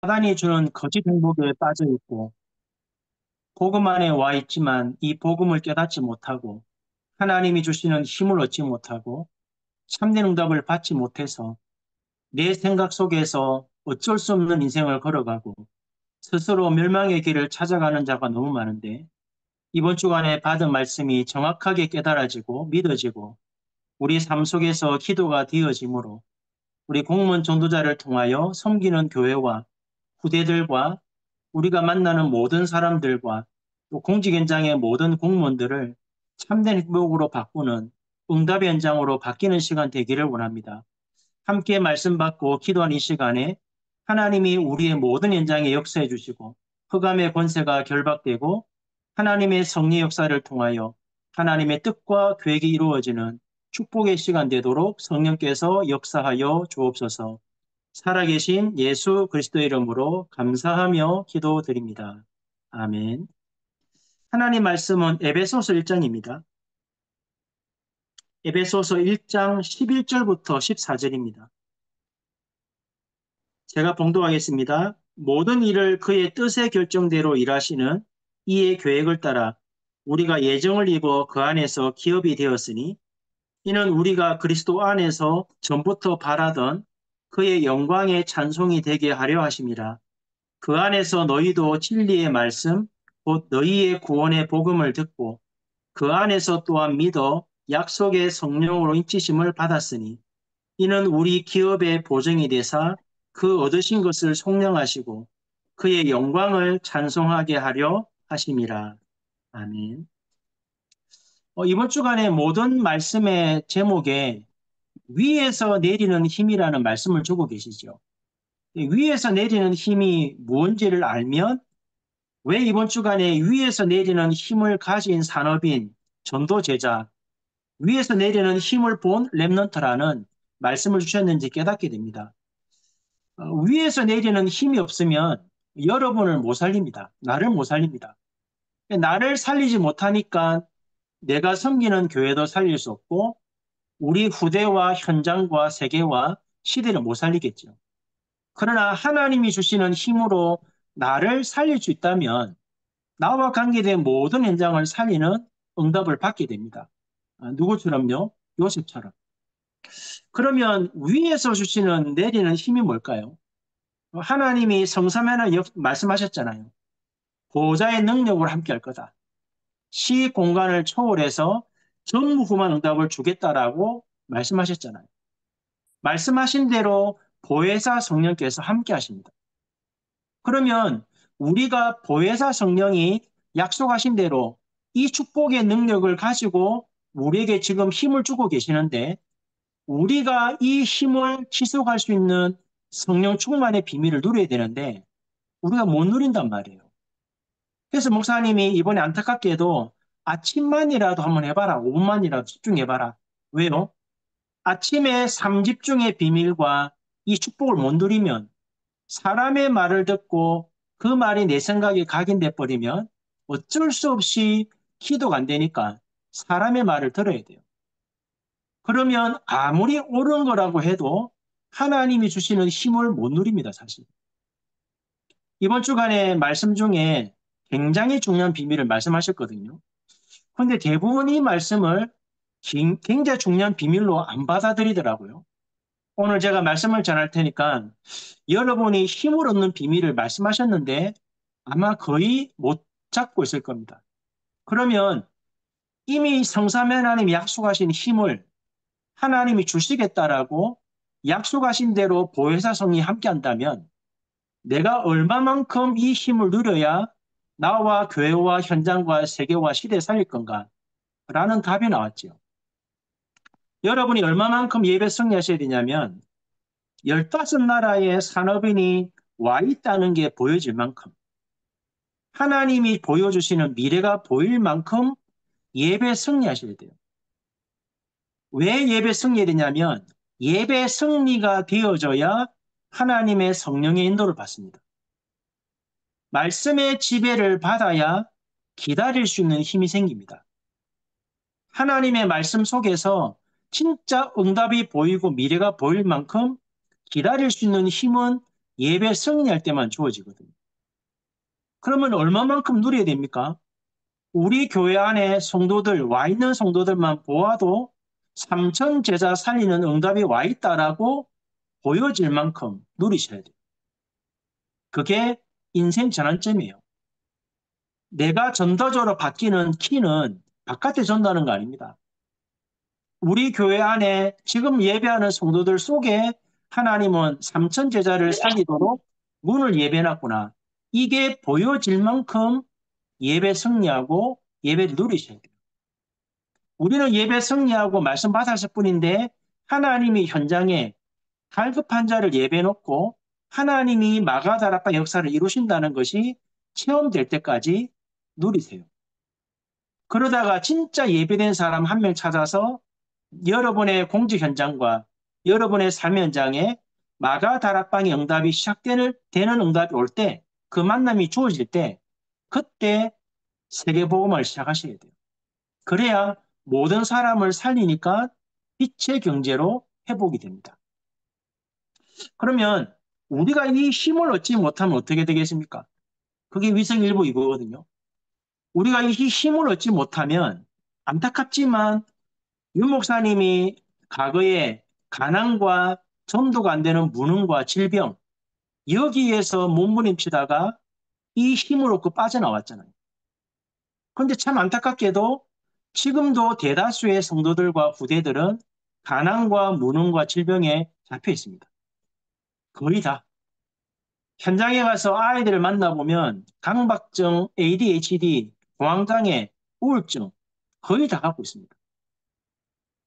사단이 주는 거짓 행복에 빠져 있고 복음 안에 와 있지만 이 복음을 깨닫지 못하고 하나님이 주시는 힘을 얻지 못하고 참된 응답을 받지 못해서 내 생각 속에서 어쩔 수 없는 인생을 걸어가고 스스로 멸망의 길을 찾아가는 자가 너무 많은데 이번 주간에 받은 말씀이 정확하게 깨달아지고 믿어지고 우리 삶 속에서 기도가 되어지므로 우리 공무원 전도자를 통하여 섬기는 교회와 후대들과 우리가 만나는 모든 사람들과 또 공직 현장의 모든 공무원들을 참된 행복으로 바꾸는 응답의 현장으로 바뀌는 시간 되기를 원합니다. 함께 말씀 받고 기도하는 이 시간에 하나님이 우리의 모든 현장에 역사해 주시고 흑암의 권세가 결박되고 하나님의 성리 역사를 통하여 하나님의 뜻과 계획이 이루어지는 축복의 시간 되도록 성령께서 역사하여 주옵소서. 살아계신 예수 그리스도의 이름으로 감사하며 기도드립니다. 아멘. 하나님 말씀은 에베소서 1장입니다. 에베소서 1장 11절부터 14절입니다. 제가 봉독하겠습니다. 모든 일을 그의 뜻의 결정대로 일하시는 이의 계획을 따라 우리가 예정을 입어 그 안에서 기업이 되었으니 이는 우리가 그리스도 안에서 전부터 바라던 그의 영광의 찬송이 되게 하려 하심이라. 그 안에서 너희도 진리의 말씀, 곧 너희의 구원의 복음을 듣고 그 안에서 또한 믿어 약속의 성령으로 인치심을 받았으니 이는 우리 기업의 보증이 되사 그 얻으신 것을 속량하시고 그의 영광을 찬송하게 하려 하심이라. 아멘. 이번 주간의 모든 말씀의 제목에 위에서 내리는 힘이라는 말씀을 주고 계시죠. 위에서 내리는 힘이 무언지를 알면 왜 이번 주간에 위에서 내리는 힘을 가진 산업인 전도제자, 위에서 내리는 힘을 본 렘넌트라는 말씀을 주셨는지 깨닫게 됩니다. 위에서 내리는 힘이 없으면 여러분을 못 살립니다. 나를 못 살립니다. 나를 살리지 못하니까 내가 섬기는 교회도 살릴 수 없고 우리 후대와 현장과 세계와 시대를 못 살리겠죠. 그러나 하나님이 주시는 힘으로 나를 살릴 수 있다면 나와 관계된 모든 현장을 살리는 응답을 받게 됩니다. 누구처럼요? 요셉처럼. 그러면 위에서 주시는 내리는 힘이 뭘까요? 하나님이 성삼위하나 말씀하셨잖아요. 보호자의 능력으로 함께 할 거다. 시 공간을 초월해서 전무후무한 응답을 주겠다라고 말씀하셨잖아요. 말씀하신 대로 보혜사 성령께서 함께 하십니다. 그러면 우리가 보혜사 성령이 약속하신 대로 이 축복의 능력을 가지고 우리에게 지금 힘을 주고 계시는데 우리가 이 힘을 지속할 수 있는 성령 충만의 비밀을 누려야 되는데 우리가 못 누린단 말이에요. 그래서 목사님이 이번에 안타깝게도 아침만이라도 한번 해봐라. 5분만이라도 집중해봐라. 왜요? 아침에 삼집중의 비밀과 이 축복을 못 누리면 사람의 말을 듣고 그 말이 내 생각에 각인돼 버리면 어쩔 수 없이 기도가 안 되니까 사람의 말을 들어야 돼요. 그러면 아무리 옳은 거라고 해도 하나님이 주시는 힘을 못 누립니다, 사실. 이번 주간에 말씀 중에 굉장히 중요한 비밀을 말씀하셨거든요. 그런데 대부분 이 말씀을 굉장히 중요한 비밀로 안 받아들이더라고요. 오늘 제가 말씀을 전할 테니까 여러분이 힘을 얻는 비밀을 말씀하셨는데 아마 거의 못 잡고 있을 겁니다. 그러면 이미 성삼위 하나님이 약속하신 힘을 하나님이 주시겠다라고 약속하신 대로 보혜사성이 함께한다면 내가 얼마만큼 이 힘을 누려야 나와 교회와 현장과 세계와 시대에 살릴 건가? 라는 답이 나왔죠. 여러분이 얼마만큼 예배 승리하셔야 되냐면 15나라의 산업인이 와 있다는 게 보여질 만큼 하나님이 보여주시는 미래가 보일 만큼 예배 승리하셔야 돼요. 왜 예배 승리해야 되냐면 예배 승리가 되어져야 하나님의 성령의 인도를 받습니다. 말씀의 지배를 받아야 기다릴 수 있는 힘이 생깁니다. 하나님의 말씀 속에서 진짜 응답이 보이고 미래가 보일 만큼 기다릴 수 있는 힘은 예배 승리할 때만 주어지거든요. 그러면 얼마만큼 누려야 됩니까? 우리 교회 안에 성도들, 와 있는 성도들만 보아도 3천 제자 살리는 응답이 와 있다라고 보여질 만큼 누리셔야 돼요. 그게 인생 전환점이에요. 내가 전도자로 바뀌는 키는 바깥에 전도하는 거 아닙니다. 우리 교회 안에 지금 예배하는 성도들 속에 하나님은 3천 제자를 살리도록 문을 예배해놨구나. 이게 보여질 만큼 예배 승리하고 예배를 누리셔야 돼요. 우리는 예배 승리하고 말씀 받았을 뿐인데 하나님이 현장에 갈급한 자를 예배해놓고 하나님이 마가다락방 역사를 이루신다는 것이 체험될 때까지 누리세요. 그러다가 진짜 예배된 사람 한 명 찾아서 여러분의 공직 현장과 여러분의 삶 현장에 마가다락방의 응답이 되는 응답이 올 때, 그 만남이 주어질 때, 그때 세계복음을 시작하셔야 돼요. 그래야 모든 사람을 살리니까 빛의 경제로 회복이 됩니다. 그러면 우리가 이 힘을 얻지 못하면 어떻게 되겠습니까? 그게 위성 일부 이거거든요. 우리가 이 힘을 얻지 못하면 안타깝지만 윤 목사님이 과거에 가난과 전도가 안 되는 무능과 질병 여기에서 몸부림치다가 이 힘을 얻고 빠져나왔잖아요. 그런데 참 안타깝게도 지금도 대다수의 성도들과 부대들은 가난과 무능과 질병에 잡혀 있습니다. 거의 다. 현장에 가서 아이들을 만나보면 강박증, ADHD, 공황장애, 우울증 거의 다 갖고 있습니다.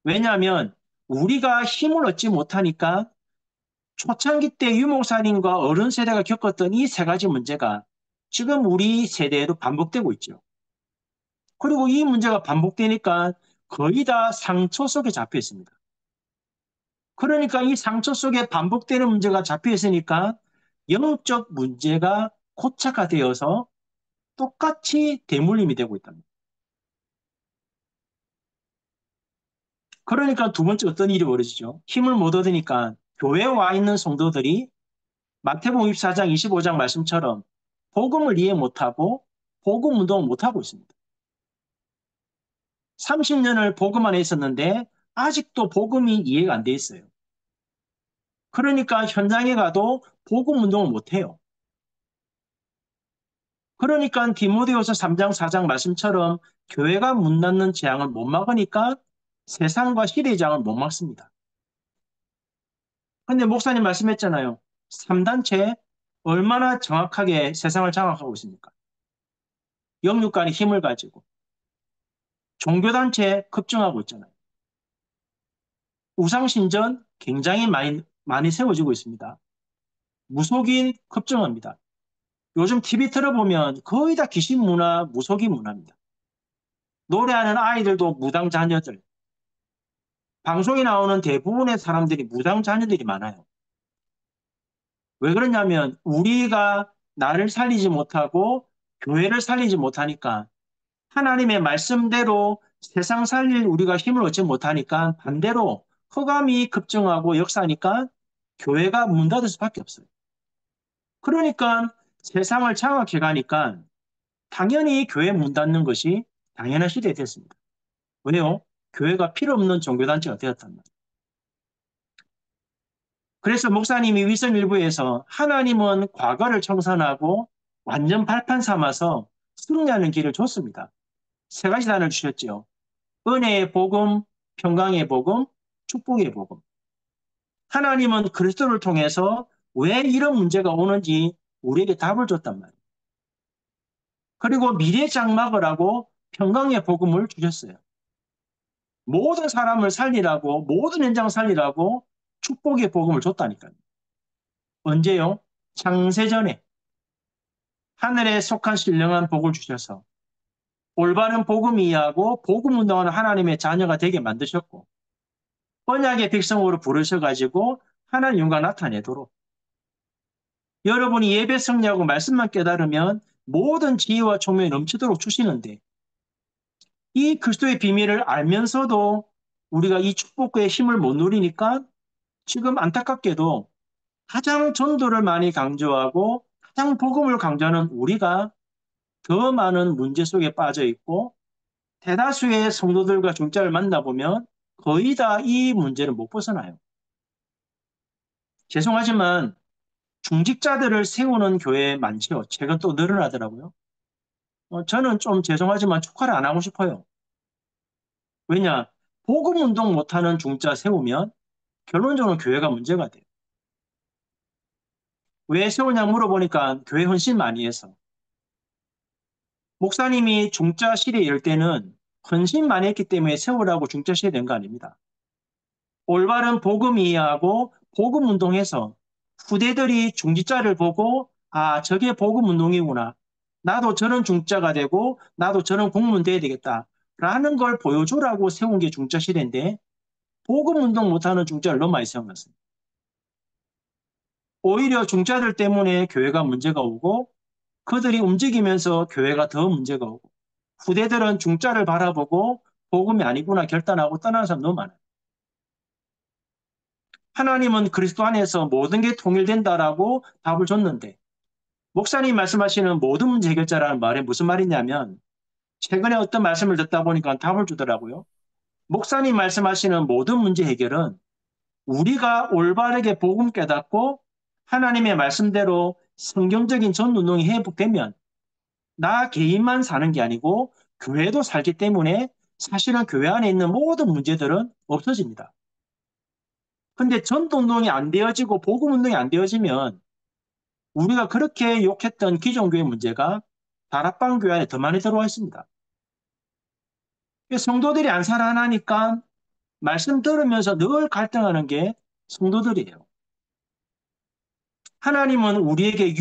왜냐하면 우리가 힘을 얻지 못하니까 초창기 때 유목사님과 어른 세대가 겪었던 이 세 가지 문제가 지금 우리 세대에도 반복되고 있죠. 그리고 이 문제가 반복되니까 거의 다 상처 속에 잡혀 있습니다. 그러니까 이 상처 속에 반복되는 문제가 잡혀 있으니까 영적 문제가 고착화되어서 똑같이 대물림이 되고 있답니다. 그러니까 두 번째 어떤 일이 벌어지죠? 힘을 못 얻으니까 교회에 와 있는 성도들이 마태복음 24장 25장 말씀처럼 복음을 이해 못하고 복음 운동을 못하고 있습니다. 30년을 복음 안에 있었는데 아직도 복음이 이해가 안 돼 있어요. 그러니까 현장에 가도 복음 운동을 못해요. 그러니까 디모데후서 3장 4장 말씀처럼 교회가 문 닫는 재앙을 못 막으니까 세상과 시대의 재앙을 못 막습니다. 근데 목사님 말씀했잖아요. 3단체 얼마나 정확하게 세상을 장악하고 있습니까? 영육간의 힘을 가지고. 종교단체 급증하고 있잖아요. 우상신전 굉장히 많이 세워지고 있습니다. 무속인 급증합니다. 요즘 TV 틀어보면 거의 다 귀신 문화, 무속인 문화입니다. 노래하는 아이들도 무당 자녀들. 방송에 나오는 대부분의 사람들이 무당 자녀들이 많아요. 왜 그러냐면 우리가 나를 살리지 못하고 교회를 살리지 못하니까 하나님의 말씀대로 세상 살릴 우리가 힘을 얻지 못하니까 반대로 흑암이 급증하고 역사하니까 교회가 문 닫을 수밖에 없어요. 그러니까 세상을 장악해 가니까 당연히 교회 문 닫는 것이 당연한 시대가 됐습니다. 왜요? 교회가 필요 없는 종교단체가 되었단 말이에요. 그래서 목사님이 위선 일부에서 하나님은 과거를 청산하고 완전 발판 삼아서 승리하는 길을 줬습니다. 세 가지 단을 주셨죠. 은혜의 복음, 평강의 복음, 축복의 복음. 하나님은 그리스도를 통해서 왜 이런 문제가 오는지 우리에게 답을 줬단 말이에요. 그리고 미래 장막을 하고 평강의 복음을 주셨어요. 모든 사람을 살리라고, 모든 현장을 살리라고 축복의 복음을 줬다니까요. 언제요? 창세전에 하늘에 속한 신령한 복을 주셔서 올바른 복음 이해하고 복음 운동하는 하나님의 자녀가 되게 만드셨고 언약의 백성으로 부르셔가지고 하나님 영광 나타내도록 여러분이 예배 승리하고 말씀만 깨달으면 모든 지혜와 총명이 넘치도록 주시는데 이 그리스도의 비밀을 알면서도 우리가 이 축복의 힘을 못 누리니까 지금 안타깝게도 가장 전도를 많이 강조하고 가장 복음을 강조하는 우리가 더 많은 문제 속에 빠져 있고 대다수의 성도들과 중자를 만나보면 거의 다 이 문제를 못 벗어나요. 죄송하지만 중직자들을 세우는 교회 많죠. 최근 또 늘어나더라고요. 저는 좀 죄송하지만 축하를 안 하고 싶어요. 왜냐? 복음 운동 못하는 중자 세우면 결론적으로 교회가 문제가 돼요. 왜 세우냐 물어보니까 교회 헌신 많이 해서. 목사님이 중자실에 이럴 때는 헌신 많이 했기 때문에 세우라고 중자실에 된 거 아닙니다. 올바른 복음 이해하고 복음 운동해서 후대들이 중직자를 보고 아, 저게 복음 운동이구나. 나도 저런 중자가 되고 나도 저런 공무원 돼야 되겠다. 라는 걸 보여주라고 세운 게 중자 시대인데 복음 운동 못하는 중자를 너무 많이 세워놨어요. 오히려 중자들 때문에 교회가 문제가 오고 그들이 움직이면서 교회가 더 문제가 오고 후대들은 중자를 바라보고 복음이 아니구나 결단하고 떠나는 사람 너무 많아요. 하나님은 그리스도 안에서 모든 게 통일된다라고 답을 줬는데 목사님 말씀하시는 모든 문제 해결자라는 말이 무슨 말이냐면 최근에 어떤 말씀을 듣다 보니까 답을 주더라고요. 목사님 말씀하시는 모든 문제 해결은 우리가 올바르게 복음 깨닫고 하나님의 말씀대로 성경적인 전운동이 회복되면 나 개인만 사는 게 아니고 교회도 살기 때문에 사실은 교회 안에 있는 모든 문제들은 없어집니다. 근데 전도운동이 안 되어지고 복음운동이 안 되어지면 우리가 그렇게 욕했던 기존교회 문제가 다락방 교회 안에 더 많이 들어와 있습니다. 성도들이 안 살아나니까 말씀 들으면서 늘 갈등하는 게 성도들이에요. 하나님은 우리에게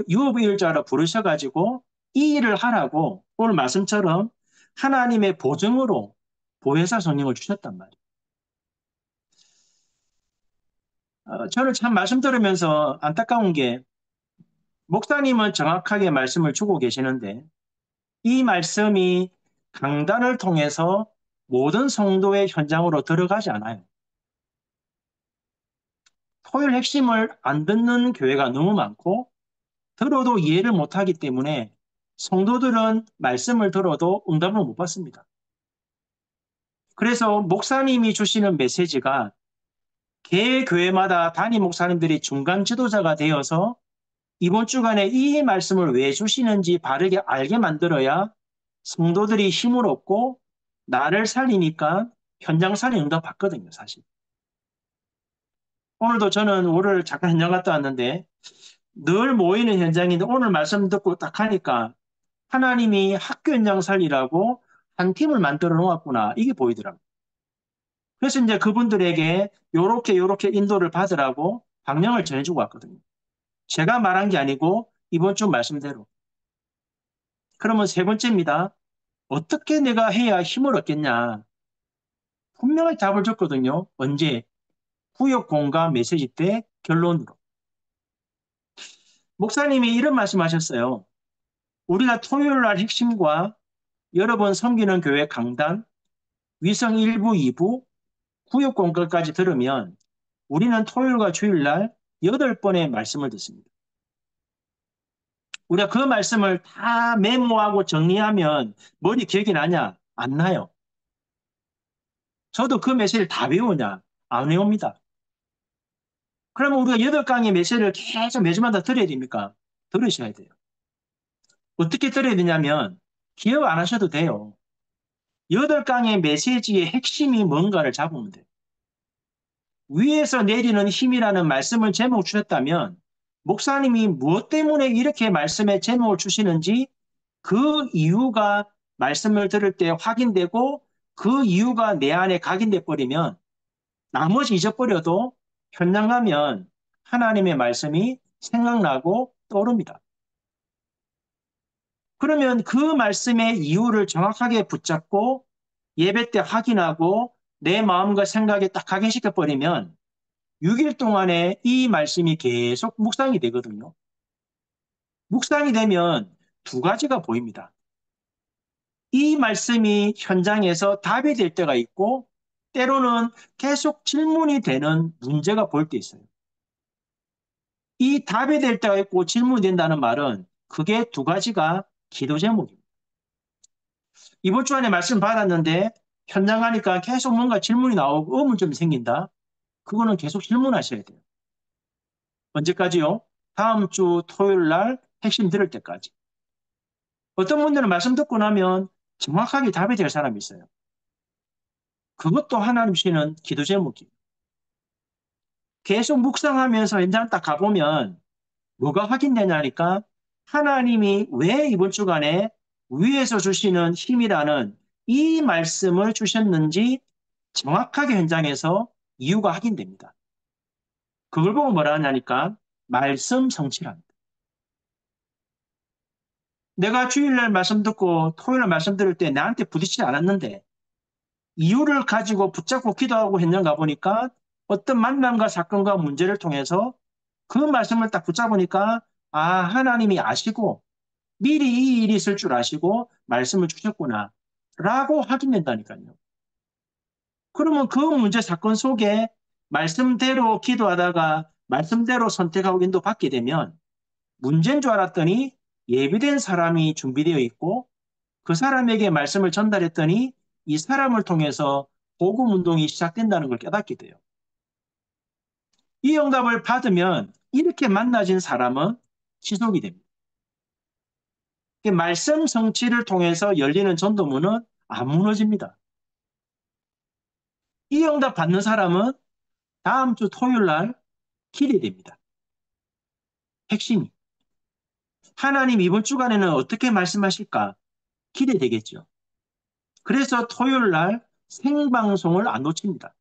유업일자로 부르셔가지고 이 일을 하라고 오늘 말씀처럼 하나님의 보증으로 보혜사 성령을 주셨단 말이에요. 저는 참 말씀 들으면서 안타까운 게 목사님은 정확하게 말씀을 주고 계시는데 이 말씀이 강단을 통해서 모든 성도의 현장으로 들어가지 않아요. 토요일 핵심을 안 듣는 교회가 너무 많고 들어도 이해를 못하기 때문에 성도들은 말씀을 들어도 응답을 못 받습니다. 그래서 목사님이 주시는 메시지가 개 교회마다 담임 목사님들이 중간 지도자가 되어서 이번 주간에 이 말씀을 왜 주시는지 바르게 알게 만들어야 성도들이 힘을 얻고 나를 살리니까 현장 살인 응답 받거든요, 사실. 오늘도 저는 오늘 잠깐 현장 갔다 왔는데 늘 모이는 현장인데 오늘 말씀 듣고 딱 하니까 하나님이 학교 현장 살리라고 한 팀을 만들어 놓았구나. 이게 보이더라고요. 그래서 이제 그분들에게 요렇게 인도를 받으라고 방향을 전해주고 왔거든요. 제가 말한 게 아니고 이번 주 말씀대로. 그러면 세 번째입니다. 어떻게 내가 해야 힘을 얻겠냐? 분명히 답을 줬거든요. 언제? 구역 공감 메시지 때 결론으로. 목사님이 이런 말씀하셨어요. 우리가 토요일 날 핵심과 여러 번 섬기는 교회 강단, 위성 1부, 2부, 구역 공감까지 들으면 우리는 토요일과 주일날 8번의 말씀을 듣습니다. 우리가 그 말씀을 다 메모하고 정리하면 머리 기억이 나냐? 안 나요. 저도 그 메시지를 다 외우냐? 안 외웁니다. 그러면 우리가 8강의 메시지를 계속 매주마다 들어야 됩니까? 들으셔야 돼요. 어떻게 들어야 되냐면 기억 안 하셔도 돼요. 8강의 메시지의 핵심이 뭔가를 잡으면 돼요. 위에서 내리는 힘이라는 말씀을 제목 주셨다면 목사님이 무엇 때문에 이렇게 말씀의 제목을 주시는지 그 이유가 말씀을 들을 때 확인되고 그 이유가 내 안에 각인돼 버리면 나머지 잊어버려도 현장 가면 하나님의 말씀이 생각나고 떠오릅니다. 그러면 그 말씀의 이유를 정확하게 붙잡고 예배 때 확인하고 내 마음과 생각에 딱 각인시켜 버리면 6일 동안에 이 말씀이 계속 묵상이 되거든요. 묵상이 되면 두 가지가 보입니다. 이 말씀이 현장에서 답이 될 때가 있고 때로는 계속 질문이 되는 문제가 보일 때 있어요. 이 답이 될 때가 있고 질문이 된다는 말은 그게 두 가지가 기도 제목입니다. 이번 주 안에 말씀 받았는데 현장 가니까 계속 뭔가 질문이 나오고 의문점이 생긴다. 그거는 계속 질문하셔야 돼요. 언제까지요? 다음 주 토요일 날 핵심 들을 때까지. 어떤 분들은 말씀 듣고 나면 정확하게 답이 될 사람이 있어요. 그것도 하나님 주시는 기도 제목이에요. 계속 묵상하면서 현장 딱 가보면 뭐가 확인되냐니까 하나님이 왜 이번 주간에 위에서 주시는 힘이라는 이 말씀을 주셨는지 정확하게 현장에서 이유가 확인됩니다. 그걸 보고 뭐라 하냐니까 말씀 성취랍니다. 내가 주일날 말씀 듣고 토요일날 말씀 들을 때 나한테 부딪히지 않았는데 이유를 가지고 붙잡고 기도하고 현장 가보니까 어떤 만남과 사건과 문제를 통해서 그 말씀을 딱 붙잡으니까 아, 하나님이 아시고 미리 이 일이 있을 줄 아시고 말씀을 주셨구나 라고 확인된다니까요. 그러면 그 문제 사건 속에 말씀대로 기도하다가 말씀대로 선택하고 인도받게 되면 문제인 줄 알았더니 예비된 사람이 준비되어 있고 그 사람에게 말씀을 전달했더니 이 사람을 통해서 복음 운동이 시작된다는 걸 깨닫게 돼요. 이 응답을 받으면 이렇게 만나진 사람은 지속이 됩니다. 말씀 성취를 통해서 열리는 전도문은 안 무너집니다. 이 응답 받는 사람은 다음 주 토요일 날 기대됩니다. 핵심이. 하나님 이번 주간에는 어떻게 말씀하실까 기대되겠죠. 그래서 토요일 날 생방송을 안 놓칩니다.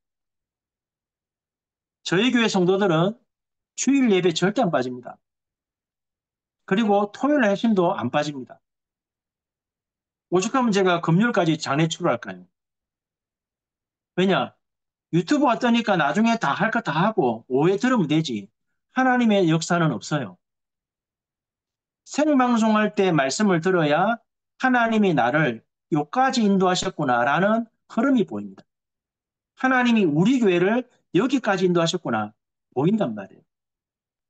저희 교회 성도들은 주일 예배 절대 안 빠집니다. 그리고 토요일 날 핵심도 안 빠집니다. 오죽하면 제가 금요일까지 장례출을 할까요? 왜냐? 유튜브가 뜨니까 나중에 다 할 거 다 하고 오해 들으면 되지. 하나님의 역사는 없어요. 생방송할 때 말씀을 들어야 하나님이 나를 여기까지 인도하셨구나라는 흐름이 보입니다. 하나님이 우리 교회를 여기까지 인도하셨구나 보인단 말이에요.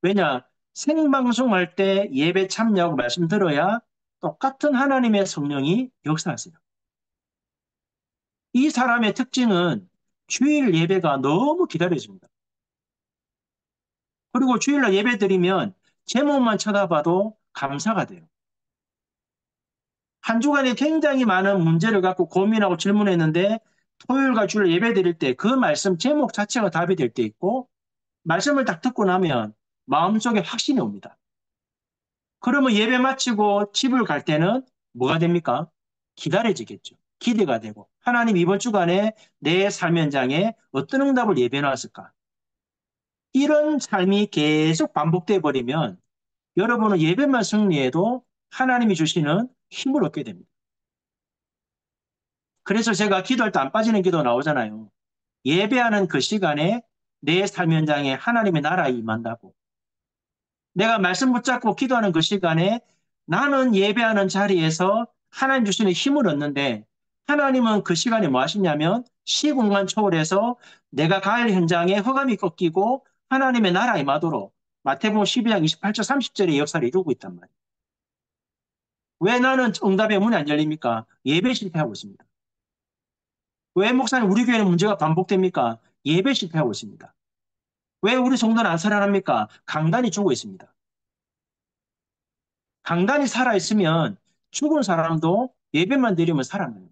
왜냐? 생방송할 때 예배 참여하고 말씀 들어야 똑같은 하나님의 성령이 역사하세요. 이 사람의 특징은 주일 예배가 너무 기다려집니다. 그리고 주일날 예배 드리면 제목만 쳐다봐도 감사가 돼요. 한 주간에 굉장히 많은 문제를 갖고 고민하고 질문했는데 토요일과 주일 예배 드릴 때 그 말씀 제목 자체가 답이 될 때 있고 말씀을 딱 듣고 나면 마음속에 확신이 옵니다. 그러면 예배 마치고 집을 갈 때는 뭐가 됩니까? 기다려지겠죠. 기대가 되고 하나님 이번 주간에 내 삶 현장에 어떤 응답을 예배해 놨을까? 이런 삶이 계속 반복돼 버리면 여러분은 예배만 승리해도 하나님이 주시는 힘을 얻게 됩니다. 그래서 제가 기도할 때 안 빠지는 기도 나오잖아요. 예배하는 그 시간에 내 삶 현장에 하나님의 나라에 임한다고. 내가 말씀 붙잡고 기도하는 그 시간에 나는 예배하는 자리에서 하나님 주시는 힘을 얻는데 하나님은 그 시간에 뭐 하시냐면 시공간 초월해서 내가 갈 현장에 허감이 꺾이고 하나님의 나라에 임하도록 마태복음 12장 28절 30절의 역사를 이루고 있단 말이에요. 왜 나는 응답의 문이 안 열립니까? 예배 실패하고 있습니다. 왜 목사님 우리 교회는 문제가 반복됩니까? 예배 실패하고 있습니다. 왜 우리 성도는 안 살아납니까? 강단이 죽어 있습니다. 강단이 살아있으면 죽은 사람도 예배만 드리면 살아나요.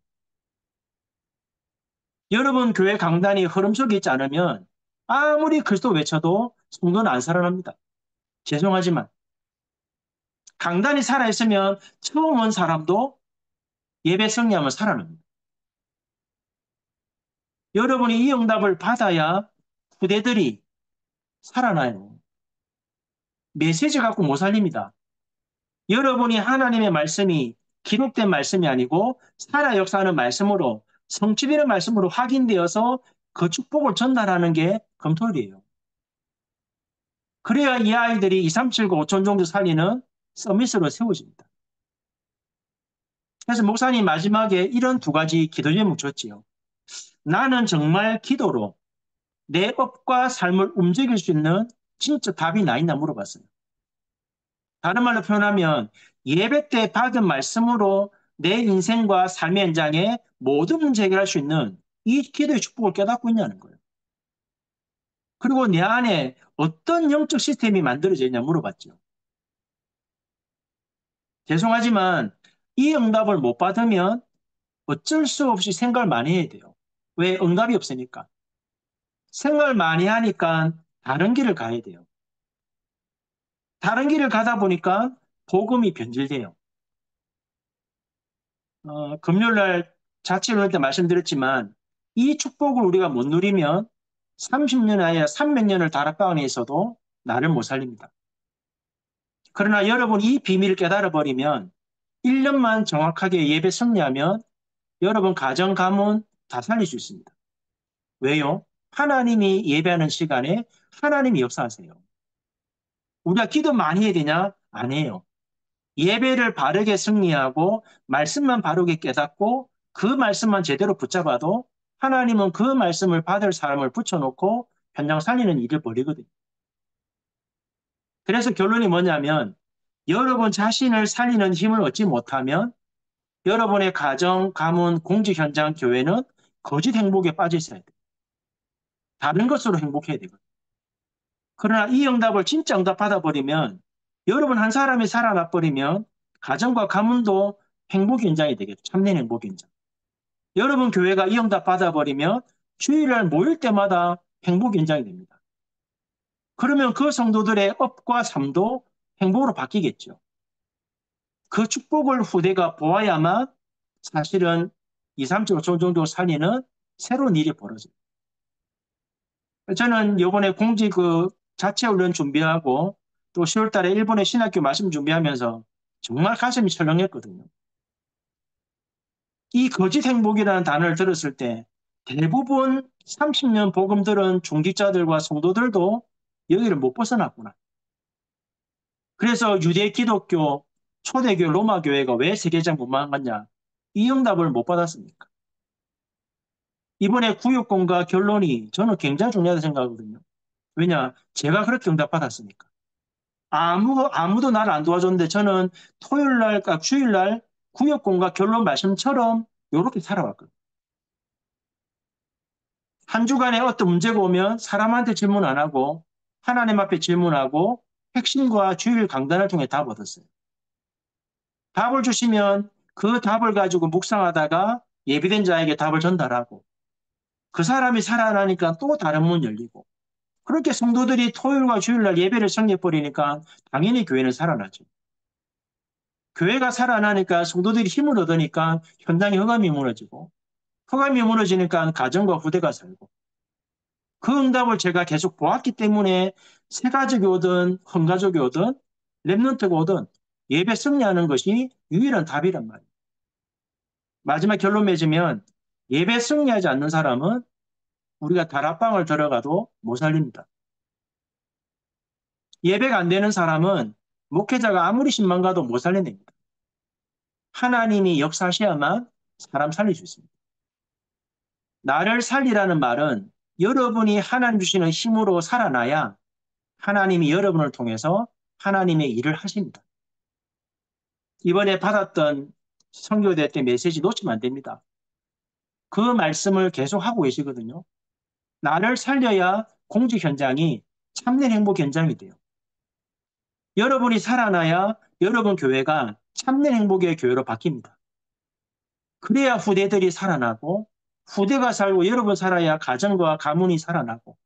여러분 교회 강단이 흐름 속에 있지 않으면 아무리 그리스도 외쳐도 성도는 안 살아납니다. 죄송하지만 강단이 살아있으면 처음 온 사람도 예배 승리하면 살아납니다. 여러분이 이 응답을 받아야 후대들이 살아나요. 메시지 갖고 못 살립니다. 여러분이 하나님의 말씀이 기록된 말씀이 아니고 살아 역사하는 말씀으로 성취되는 말씀으로 확인되어서 그 축복을 전달하는 게 금토일이에요. 그래야 이 아이들이 2, 3, 7, 9, 5천 정도 살리는 서밋으로 세워집니다. 그래서 목사님 마지막에 이런 두 가지 기도 제목 줬지요. 나는 정말 기도로 내 업과 삶을 움직일 수 있는 진짜 답이 나 있나 물어봤어요. 다른 말로 표현하면 예배 때 받은 말씀으로 내 인생과 삶의 현장에 모든 문제 해결할 수 있는 이 기도의 축복을 깨닫고 있냐는 거예요. 그리고 내 안에 어떤 영적 시스템이 만들어져 있냐 물어봤죠. 죄송하지만 이 응답을 못 받으면 어쩔 수 없이 생각을 많이 해야 돼요. 왜? 응답이 없으니까. 생각을 많이 하니까 다른 길을 가야 돼요. 다른 길을 가다 보니까 복음이 변질돼요. 금요일 날 자취를 때 말씀드렸지만 이 축복을 우리가 못 누리면 30년 아니라 300년을 다락방 안에 있어도 나를 못 살립니다. 그러나 여러분 이 비밀을 깨달아 버리면 1년만 정확하게 예배 승리하면 여러분 가정, 가문 다 살릴 수 있습니다. 왜요? 하나님이 예배하는 시간에 하나님이 역사하세요. 우리가 기도 많이 해야 되냐? 안 해요. 예배를 바르게 승리하고 말씀만 바르게 깨닫고 그 말씀만 제대로 붙잡아도 하나님은 그 말씀을 받을 사람을 붙여놓고 현장 살리는 일을 벌이거든요. 그래서 결론이 뭐냐면 여러분 자신을 살리는 힘을 얻지 못하면 여러분의 가정, 가문, 공직 현장, 교회는 거짓 행복에 빠져 있어야 돼요. 다른 것으로 행복해야 되거든요. 그러나 이 응답을 진짜 응답 받아버리면 여러분 한 사람이 살아나 버리면 가정과 가문도 행복 현장이 되겠죠. 참된 행복 현장. 여러분 교회가 이 응답 받아버리면 주일날 모일 때마다 행복 현장이 됩니다. 그러면 그 성도들의 업과 삶도 행복으로 바뀌겠죠. 그 축복을 후대가 보아야만 사실은 2, 3, 5초 정도 살리는 새로운 일이 벌어져요. 저는 이번에 공직 자체훈련 준비하고 또 10월 달에 일본의 신학교 말씀 준비하면서 정말 가슴이 철렁했거든요. 이 거짓 행복이라는 단어를 들었을 때 대부분 30년 복음 들은 중직자들과 성도들도 여기를 못 벗어났구나. 그래서 유대 기독교, 초대교 로마 교회가 왜 세계적 못 망했냐? 이 응답을 못 받았습니까? 이번에 구역공과 결론이 저는 굉장히 중요하다고 생각하거든요. 왜냐? 제가 그렇게 응답받았으니까. 아무도 나를 안 도와줬는데 저는 토요일 날, 그러니까 주일 날 구역공과 결론 말씀처럼 이렇게 살아왔거든요. 한 주간에 어떤 문제가 오면 사람한테 질문 안 하고 하나님 앞에 질문하고 핵심과 주일 강단을 통해 답 얻었어요. 답을 주시면 그 답을 가지고 묵상하다가 예비된 자에게 답을 전달하고 그 사람이 살아나니까 또 다른 문 열리고 그렇게 성도들이 토요일과 주일날 예배를 성립버리니까 당연히 교회는 살아나죠. 교회가 살아나니까 성도들이 힘을 얻으니까 현장의 흑암이 무너지고 흑암이 무너지니까 가정과 후대가 살고 그 응답을 제가 계속 보았기 때문에 새가족이 오든 헌가족이 오든 랩런트가 오든 예배 승리하는 것이 유일한 답이란 말이에요. 마지막 결론 맺으면 예배 승리하지 않는 사람은 우리가 다락방을 들어가도 못 살립니다. 예배가 안 되는 사람은 목회자가 아무리 신만 가도 못 살려냅니다. 하나님이 역사하셔야만 사람 살릴 수 있습니다. 나를 살리라는 말은 여러분이 하나님 주시는 힘으로 살아나야 하나님이 여러분을 통해서 하나님의 일을 하십니다. 이번에 받았던 선교대 때 메시지 놓치면 안 됩니다. 그 말씀을 계속 하고 계시거든요. 나를 살려야 공직 현장이 참된 행복 현장이 돼요. 여러분이 살아나야 여러분 교회가 참된 행복의 교회로 바뀝니다. 그래야 후대들이 살아나고 후대가 살고 여러분 살아야 가정과 가문이 살아나고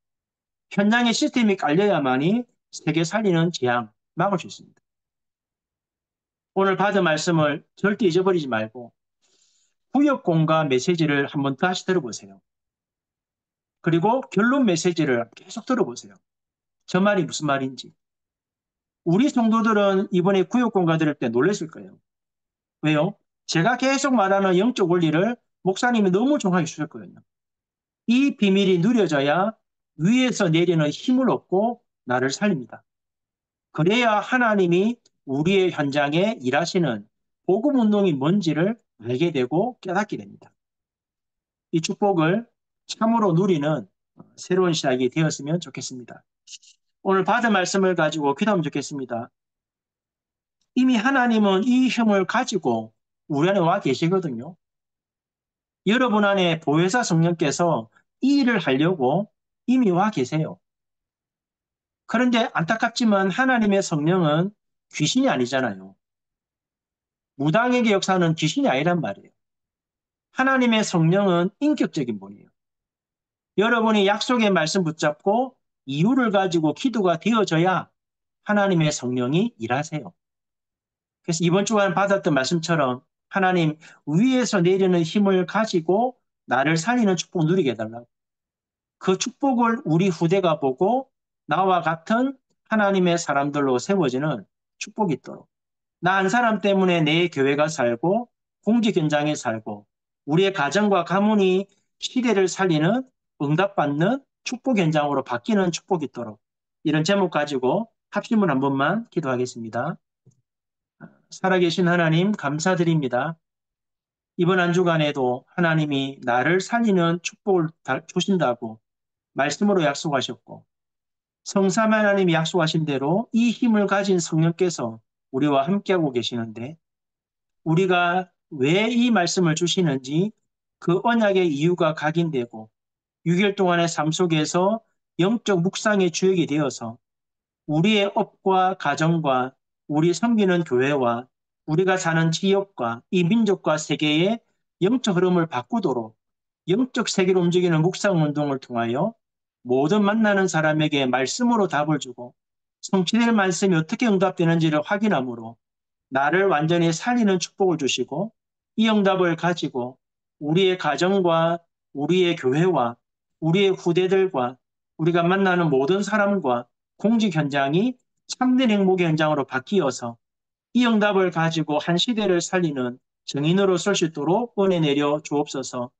현장의 시스템이 깔려야만이 세계 살리는 재앙 막을 수 있습니다. 오늘 받은 말씀을 절대 잊어버리지 말고 구역공과 메시지를 한번 다시 들어보세요. 그리고 결론 메시지를 계속 들어보세요. 저 말이 무슨 말인지. 우리 성도들은 이번에 구역공과 들을 때 놀랐을 거예요. 왜요? 제가 계속 말하는 영적 원리를 목사님이 너무 정확히 주셨거든요. 이 비밀이 누려져야 위에서 내리는 힘을 얻고 나를 살립니다. 그래야 하나님이 우리의 현장에 일하시는 복음 운동이 뭔지를 알게 되고 깨닫게 됩니다. 이 축복을 참으로 누리는 새로운 시작이 되었으면 좋겠습니다. 오늘 받은 말씀을 가지고 기도하면 좋겠습니다. 이미 하나님은 이 힘을 가지고 우리 안에 와 계시거든요. 여러분 안에 보혜사 성령께서 이 일을 하려고 이미 와 계세요. 그런데 안타깝지만 하나님의 성령은 귀신이 아니잖아요. 무당에게 역사는 귀신이 아니란 말이에요. 하나님의 성령은 인격적인 분이에요. 여러분이 약속의 말씀 붙잡고 이유를 가지고 기도가 되어져야 하나님의 성령이 일하세요. 그래서 이번 주간 받았던 말씀처럼 하나님 위에서 내리는 힘을 가지고 나를 살리는 축복 누리게 해달라고. 그 축복을 우리 후대가 보고 나와 같은 하나님의 사람들로 세워지는 축복이 있도록. 나 한 사람 때문에 내 교회가 살고 공직 현장에 살고 우리의 가정과 가문이 시대를 살리는 응답받는 축복 현장으로 바뀌는 축복이 있도록. 이런 제목 가지고 합심을 한 번만 기도하겠습니다. 살아계신 하나님 감사드립니다. 이번 한 주간에도 하나님이 나를 살리는 축복을 주신다고 말씀으로 약속하셨고 성삼 하나님이 약속하신 대로 이 힘을 가진 성령께서 우리와 함께하고 계시는데 우리가 왜 이 말씀을 주시는지 그 언약의 이유가 각인되고 6일 동안의 삶 속에서 영적 묵상의 주역이 되어서 우리의 업과 가정과 우리 섬기는 교회와 우리가 사는 지역과 이 민족과 세계의 영적 흐름을 바꾸도록 영적 세계로 움직이는 묵상 운동을 통하여 모든 만나는 사람에게 말씀으로 답을 주고 성취될 말씀이 어떻게 응답되는지를 확인함으로 나를 완전히 살리는 축복을 주시고 이 응답을 가지고 우리의 가정과 우리의 교회와 우리의 후대들과 우리가 만나는 모든 사람과 공직 현장이 참된 행복의 현장으로 바뀌어서 이 응답을 가지고 한 시대를 살리는 증인으로 설 수 있도록 은혜 내려 주옵소서.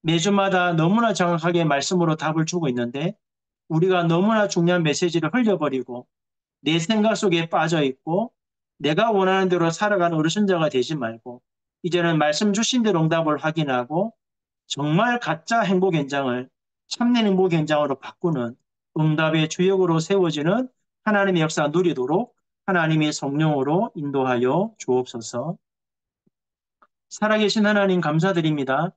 매주마다 너무나 정확하게 말씀으로 답을 주고 있는데 우리가 너무나 중요한 메시지를 흘려버리고 내 생각 속에 빠져 있고 내가 원하는 대로 살아가는 어르신자가 되지 말고 이제는 말씀 주신 대로 응답을 확인하고 정말 가짜 행복 현장을 참된 행복 현장으로 바꾸는 응답의 주역으로 세워지는 하나님의 역사 누리도록 하나님의 성령으로 인도하여 주옵소서. 살아계신 하나님 감사드립니다.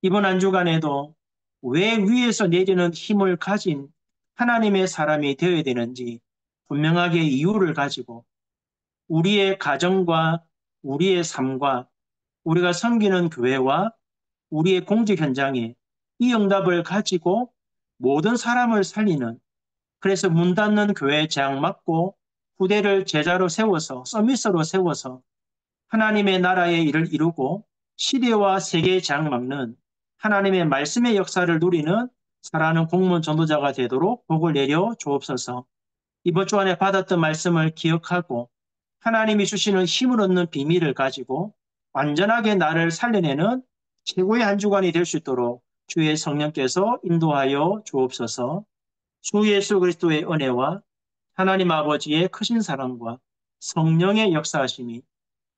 이번 한 주간에도 왜 위에서 내리는 힘을 가진 하나님의 사람이 되어야 되는지 분명하게 이유를 가지고 우리의 가정과 우리의 삶과 우리가 섬기는 교회와 우리의 공직 현장에 이 응답을 가지고 모든 사람을 살리는 그래서 문 닫는 교회에 재앙 맞고 후대를 제자로 세워서 서밋으로 세워서 하나님의 나라의 일을 이루고 시대와 세계의 재앙 막는 하나님의 말씀의 역사를 누리는 살아가는 공무원 전도자가 되도록 복을 내려 주옵소서. 이번 주 안에 받았던 말씀을 기억하고 하나님이 주시는 힘을 얻는 비밀을 가지고 완전하게 나를 살려내는 최고의 한 주간이 될 수 있도록 주의 성령께서 인도하여 주옵소서. 주 예수 그리스도의 은혜와 하나님 아버지의 크신 사랑과 성령의 역사하심이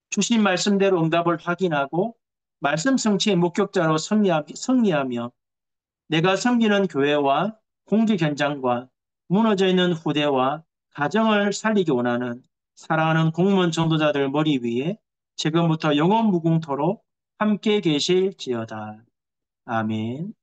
주신 말씀대로 응답을 확인하고 말씀 성취의 목격자로 승리하며 내가 섬기는 교회와 공직 현장과 무너져 있는 후대와 가정을 살리기 원하는 사랑하는 공무원 전도자들 머리 위에 지금부터 영원 무궁토록 함께 계실지어다. 아멘.